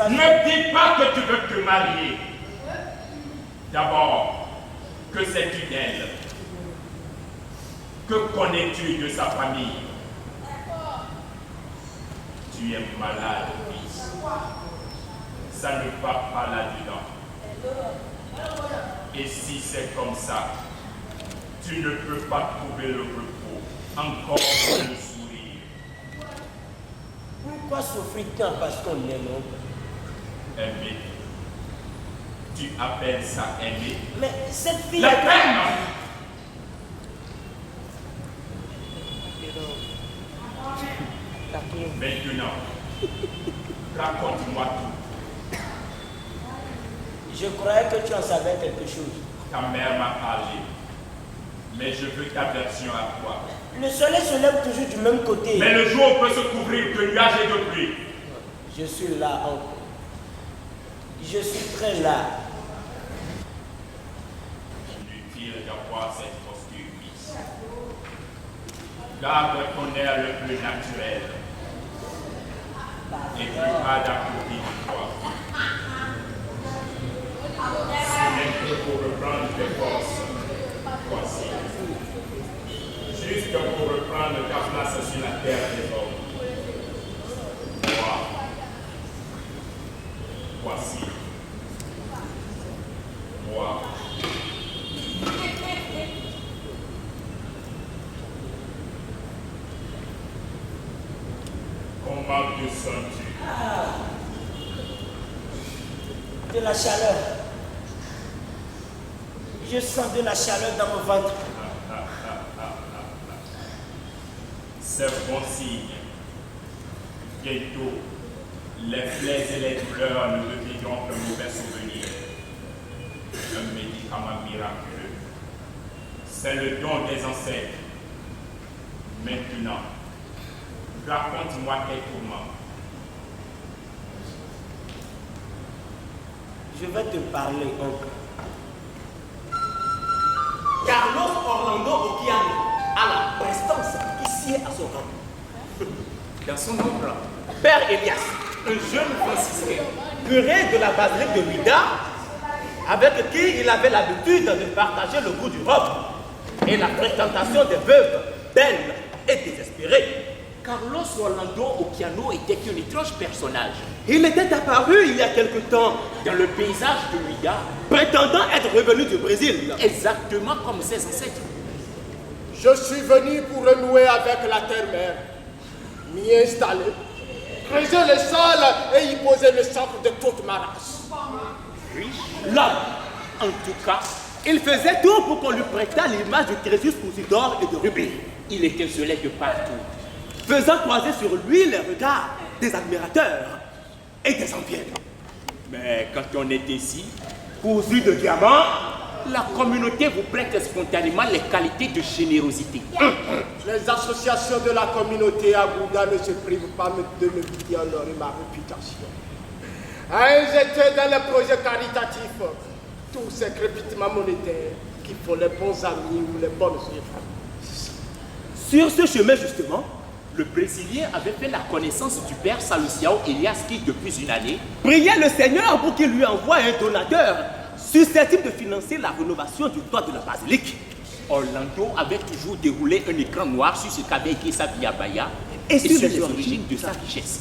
Ne dis pas que tu veux te marier. D'abord, que sais-tu d'elle? Que connais-tu de sa famille? Tu es malade, fils. Ça ne va pas là-dedans. Et si c'est comme ça, tu ne peux pas trouver le repos, encore le sourire. Pourquoi souffrir tant parce qu'on aime, oncle? Aimer. Tu appelles ça aimer? Mais cette fille... La peine! Maintenant, raconte-moi tout. Je croyais que tu en savais quelque chose. Ta mère m'a parlé, mais je veux ta version à toi. Le soleil se lève toujours du même côté. Mais le jour peut se couvrir de nuages et de pluie. Je suis là, oncle. Je suis très là. Inutile d'avoir cette posture, fils. Garde ton air le plus naturel. Et plus pas d'applaudi de toi. Ce n'est que pour reprendre tes forces. Voici. Juste pour reprendre ta place sur la terre des hommes. Moi. Voici. Moi. Comment te sens-tu? De la chaleur. Je sens de la chaleur dans mon ventre. C'est bon signe. Bientôt, les plaies et les douleurs ne deviendront qu'un mauvais souvenir. Un médicament miraculeux. C'est le don des ancêtres. Maintenant, raconte-moi tes tourments. Je vais te parler, oncle. Carlos Orlando Okiano a la prestance qui sied à son rang. Dans son ombre, Père Elias, un jeune franciscain, curé de la basilique de Ouida, avec qui il avait l'habitude de partager le goût du rhum et la fréquentation des veuves, belles et désespérées. Carlos Orlando Okiano était un étrange personnage. Il était apparu il y a quelque temps Dans le paysage de Ouida, prétendant être revenu du Brésil. exactement comme ses ancêtres. Je suis venu pour renouer avec la terre-mère, m'y installer, creuser le sol et y poser le centre de toute ma race. L'homme, en tout cas, il faisait tout pour qu'on lui prêtât l'image de Crésus Posidor et de Rubis, Il étincelait de partout. faisant croiser sur lui les regards des admirateurs et des envieux. Mais quand on est ici, Cousu de diamants, la communauté vous prête spontanément les qualités de générosité. Les associations de la communauté à Bouddha ne se privent pas de me dire honorer ma réputation. Elles étaient dans les projets caritatifs, tous ces crépitements monétaires qui font les bons amis ou les bonnes œuvres. Sur ce chemin, justement, le Brésilien avait fait la connaissance du père Saluciao Elias qui, depuis une année, priait le Seigneur pour qu'il lui envoie un donateur susceptible de financer la rénovation du toit de la basilique. Orlando avait toujours déroulé un écran noir sur ce qu'avait écrit sa Via Baia et sur les origines de sa richesse.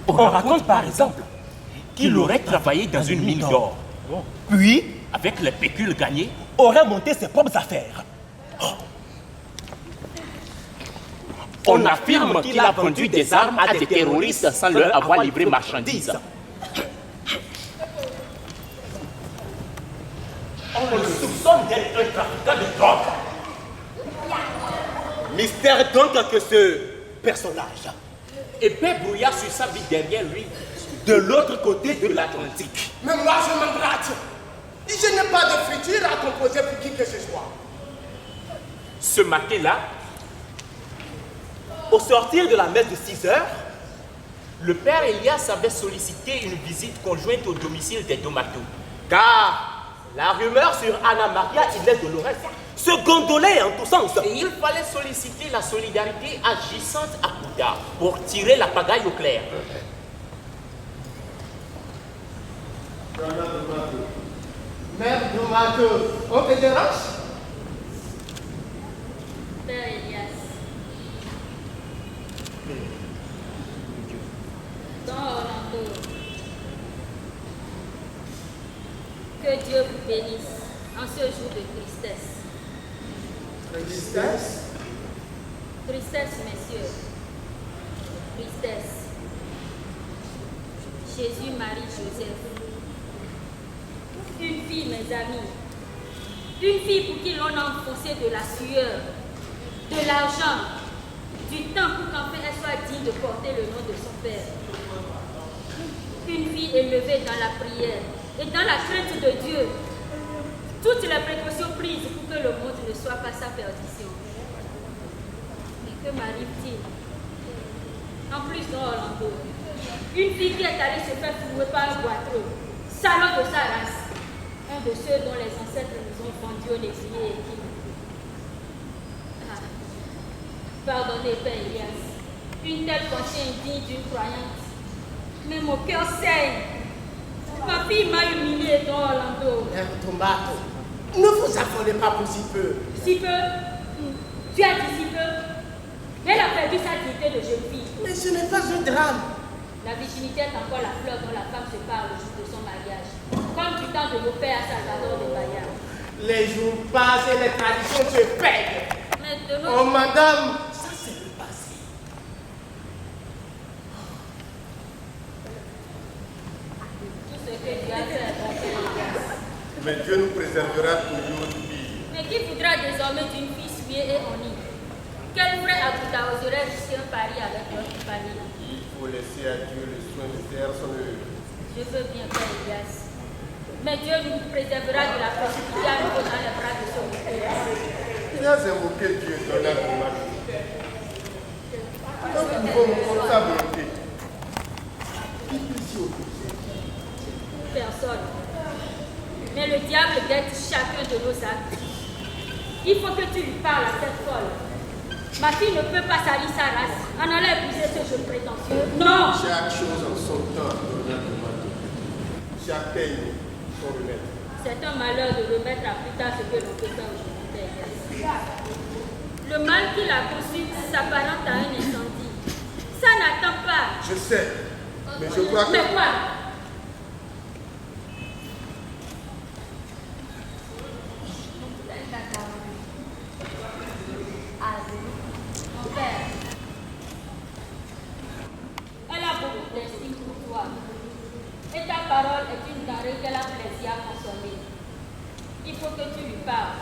On raconte par exemple qu'il aurait travaillé dans une mine d'or, puis avec les pécules gagnés, aurait monté ses propres affaires. On affirme qu'il a vendu des armes à des terroristes sans leur avoir livré marchandises. On le soupçonne d'être un trafiquant de drogue. Mystère donc que ce personnage, Épais brouillard sur sa vie derrière lui, de l'autre côté de l'Atlantique. Mais moi, je m'embrasse. Je n'ai pas de friture à composer pour qui que ce soit. ce matin-là, au sortir de la messe de 6 heures, le père Elias avait sollicité une visite conjointe au domicile des Domato. car la rumeur sur Anna Maria Inès Dolores se gondolait en tous sens. Et il fallait solliciter la solidarité agissante à Kouda pour tirer la pagaille au clair. Mère Domato, on te dérange? Père Elias. Don Orlando. Que Dieu vous bénisse en ce jour de tristesse. Tristesse? Tristesse, messieurs. Tristesse. Jésus, Marie, Joseph. Une fille, mes amis. Une fille pour qui l'on a enfoncé de la sueur, de l'argent, du temps pour qu'enfin elle soit digne de porter le nom de son Père. Une fille élevée dans la prière et dans la crainte de Dieu. Toutes les précautions prises pour que le monde ne soit pas sa perdition. Mais que m'arrive-t-il? En plus, dans Orlando, une fille qui est allée se faire fouer par un boiteux, salaud de sa race, un de ceux dont les ancêtres nous ont vendus au négrier et qui... Ah, pardonnez, Père Elias, une telle pensée indigne d'une croyante. Mais mon cœur saigne. Ma fille m'a humiliée dans Orlando. Mère Domato, ne vous affolez pas pour si peu. Si peu? Tu as dit si peu? Elle a perdu sa dignité de jeune fille. Mais ce n'est pas un drame. La virginité est encore la fleur dont la femme se parle le jour de son mariage. Comme du temps de nos pères Salvador de Bahia. Les jours passent et les traditions se perdent. Mais de Oh nos... madame, ça c'est le passé. Tout ce que Dieu a fait est bon, Père Elias. Mais Dieu nous préservera toujours du pire. Mais qui voudra désormais d'une fille souillée et honnie? Quel vrai Abouda oserait risquer un pari avec leur compagnie? Il faut laisser à Dieu le soin de faire son œuvre. Je veux bien, Père Elias. Mais Dieu nous préservera de la précipiter à nouveau dans les bras de ce monde. Tu as invoqué Dieu dans la Domato. Nous pouvons contre sa volonté. Personne. Mais le diable guette chacun de nos actes. Il faut que tu lui parles à cette folle. Ma fille ne peut pas salir sa race en allant épouser ce jeune prétentieux. Non! Chaque chose en son temps, Dona Domato. Chaque peine, son remède. C'est un malheur de remettre à plus tard ce que l'on peut faire aujourd'hui, Père Elias. Le mal qu'il a conçu s'apparente à un incendie. Ça n'attend pas. Je sais, mais je crois que... Mais quoi? Mon père, elle a beaucoup d'estime pour toi. Et ta parole est une denrée qu'elle a plaisir à consommer. Il faut que tu lui parles.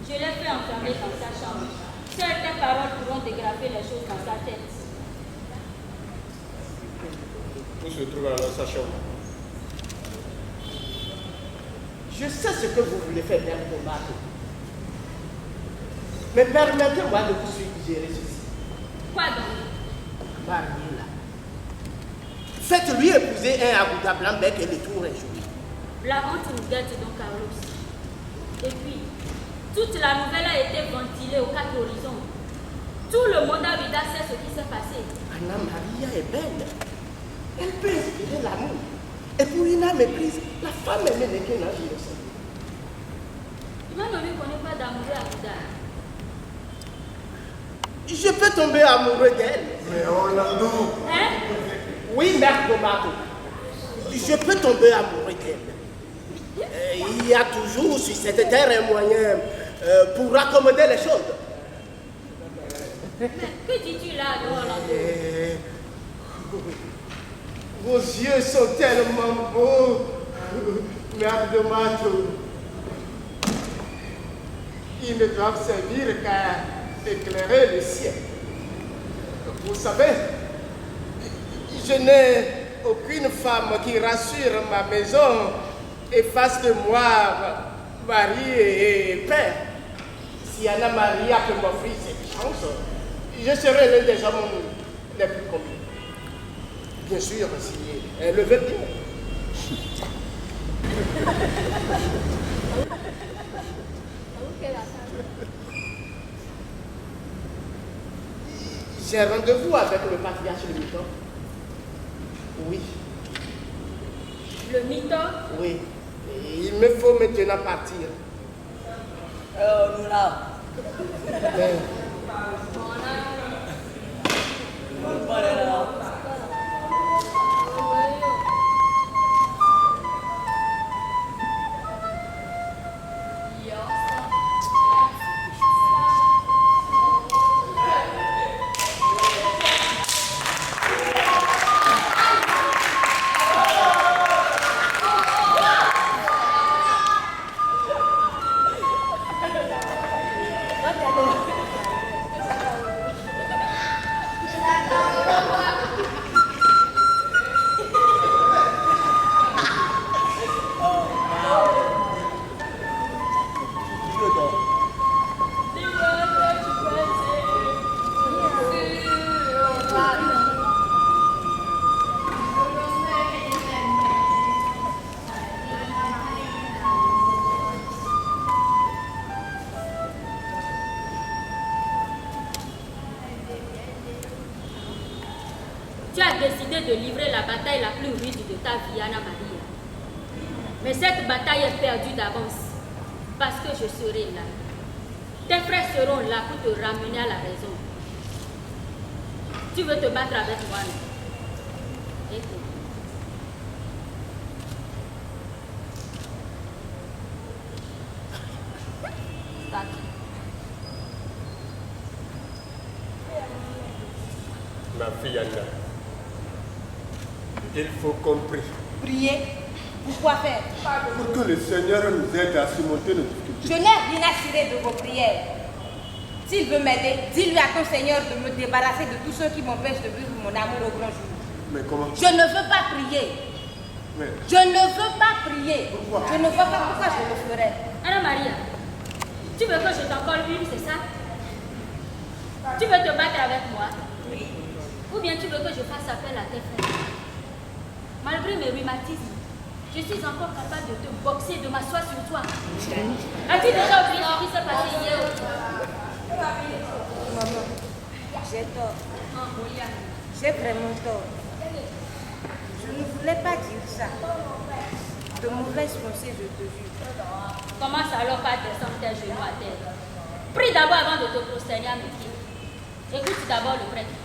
Je l'ai fait enfermer dans sa chambre. Seules tes paroles pourront dégraver les choses dans sa tête. Tout se trouve dans sa chambre. Je sais ce que vous voulez faire, Mère Domato. Mais permettez-moi de vous suggérer ceci. Quoi donc? Mariez-la. Faites-lui épouser un Agouda Blanc-Bec et le tour est joué. La honte nous guette donc, Carlos. Et puis, Toute la nouvelle a été ventilée aux quatre horizons. Tout le monde a vidé sait ce qui s'est passé. Anna Maria est belle. Elle peut inspirer l'amour. Et pour une âme méprise, la femme aimée n'est qu'un âge innocent. Moi-même, je ne connais pas d'amoureux à Bouddha. Je peux tomber amoureux d'elle. Mais Orlando, Hein? Oui, mère Tomato. Je peux tomber amoureux d'elle. Il y a toujours sur cette terre un moyen pour raccommoder les choses. Mais que dis-tu là, Orlando? vos yeux sont tellement beaux, mère de Mato. Ils ne doivent servir qu'à éclairer le ciel. Vous savez, je n'ai aucune femme qui rassure ma maison et fasse de moi mari et père. Si Anna Maria peut m'offrir cette chance, je serai l'un des hommes les plus commis. Bien sûr, si elle le veut bien. J'ai rendez-vous avec le patriarche de Mython. Oui, Le mytho? oui. Et il me faut maintenant partir. Nous là. Mais Tu as décidé de livrer la bataille la plus rude de ta vie, Anna Maria. Mais cette bataille est perdue d'avance parce que je serai là. Tes frères seront là pour te ramener à la raison. Tu veux te battre avec moi, non? Écoute. ma fille Anna, il faut qu'on prie Prier. Pourquoi faire? pour que le Seigneur nous aide à surmonter nos difficultés. Je n'ai rien à cirer de vos prières. S'il veut m'aider, dis-lui à ton Seigneur de me débarrasser de tous ceux qui m'empêchent de vivre mon amour au grand jour. Mais comment? Je ne veux pas prier. Mais Je ne veux pas prier. Pourquoi? Je ne vois pas pourquoi je le ferais. Anna Maria, tu veux que je t'en colle une, c'est ça? Tu veux te battre avec moi? Ou bien tu veux que je fasse appel à tes frères? Malgré mes rhumatismes, je suis encore capable de te boxer, de m'asseoir sur toi. As-tu déjà oublié ce qui s'est passé hier? Maman, j'ai tort. J'ai vraiment tort. Je ne voulais pas dire ça. De mauvaise pensée, je te jure. Commence alors par descendre tes genoux à terre. Prie d'abord avant de te prosterner à mes pieds. Écoute d'abord le prêtre.